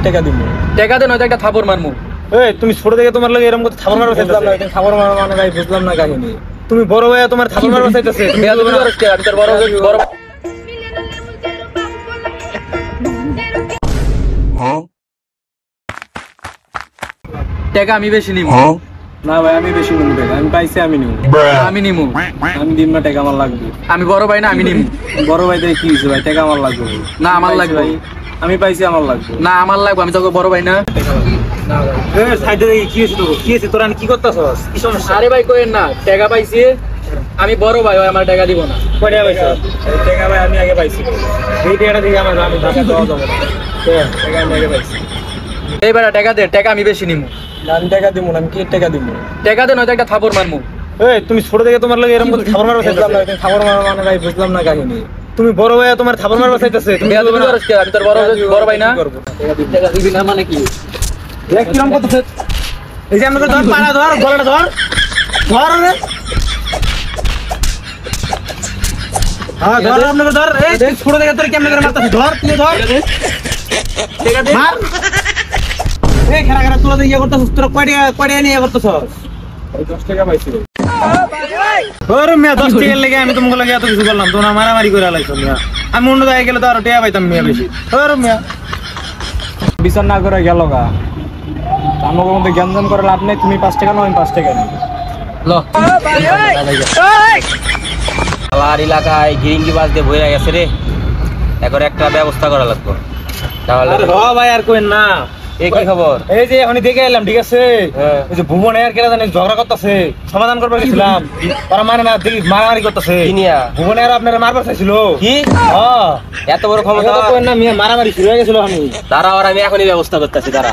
টাকা দিব? টাকা দে নয়তো একটা থাপড় মারমু। এই তুমি ছোট থেকে তোমার লাগে এরকম কথা থাপড় মারবা চাইতাছ? থাপড় মারা মানে ভাই বুঝলাম না কাহিনী। তুমি বড় ভাই তোমার থাপড় মারবা চাইতাছে? আমি তোর বড় বড় টাকা আমি বেশি নিব না ভাই আমি বেশি নিব টাকা, আমি পাইছি আমি নিব। আমি নিব আমি দিব না, টাকা আমার লাগবে। আমি বড় ভাই না আমি নিব বড় ভাই থেকে কি হইছে ভাই, টাকা আমার লাগবে। না আমার লাগবে ভাই আমি পাইছি আমার লাগবে। না আমার লাগবে আমি তোকে বড় ভাই না এ সাইডে দেখি কি হইছে, তো কি হইছে, তোরা কি করতাছস? কি সমস্যা? আরে ভাই কইেন না টাকা পাইছি আমি বড় ভাই আমার টাকা দিব না কয় টাকা পাইছ? এই টাকা ভাই আমি আগে পাইছি, এই টাকাটা দিয়ে আমার আমি টাকা দেওয়া যাবে না। টাকা আমি আগে পাইছি। এইবার টাকা দে, টাকা আমি বেশি নিব আমি টাকা দিব না, আমি কি টাকা দিব? টাকা দে নয়তো একটা থাপড় মারমু। এই তুমি ছোট থেকে তোমার লাগে এরকম কথা থাপড় মারবা চাইতাছ? থাপড় মারা মানে ভাই বুঝলাম না কাহিনী। তুমি বড় ভাই তোমার থাপড় মারবা চাইতাছে? তুমি আমি তোর বড় ভাই না টাকা দিবি না মানে কি? দেখ কিরকম করতেছে। এই যে আমাকে ধর, পাড়া ধর, গলাটা ধর, ধর রে। হ্যাঁ ধর, আপনাকে ধর। এই ছোট থেকে তোর কেমনে করে মারতাছিস? ধর, তুই ধর। টাকা দে মার। এই খেলা খেলা তোরা ইয়ে করতেছিস, তোরা কয় টাকা নিয়ে করতেছস? 10 টাকা পাইছি। ওরে মিয়া 10 টাকার লেগে আমি তোমাকে লাগে এত কিছু করলাম, তোমরা মারামারি করে আলাইছো মিয়া। আমি অন্য জায়গায় গেলে তো আরো টাকা পাইতাম মিয়া বেশি। ওরে মিয়া বিচার না করে গেল গা, আমাদের মধ্যে জ্ঞান করে লাভ নেই। তুমি 5 টাকা নাও, আমি 5 টাকা নিই। ল আমার এলাকায় গিরিঙ্গি বাস দিয়ে বইরা গেছে রে, এখন একটা ব্যবস্থা করা লাগবে। তাহলে আরে হ ভাই আর কোয়েন না। এই কি খবর? এই যে এখনই দেখে এলাম, ঠিক আছে? ওই যে ভুবন আর কেরা জানি ঝগড়া করতেছে, সমাধান করবার গেছিলাম, তারা মানে না, দেখি মারামারি করতেছে। কি নিয়া? ভুবন আর আপনারা মারবার চাইছিল। কি হ্যাঁ এত বড় ক্ষমতা? কোয়েন না মিয়া, মারামারি শুরু হয়ে গেছিল। আমি দাঁড়া, আর আমি এখনই ব্যবস্থা করতেছি, দাঁড়া।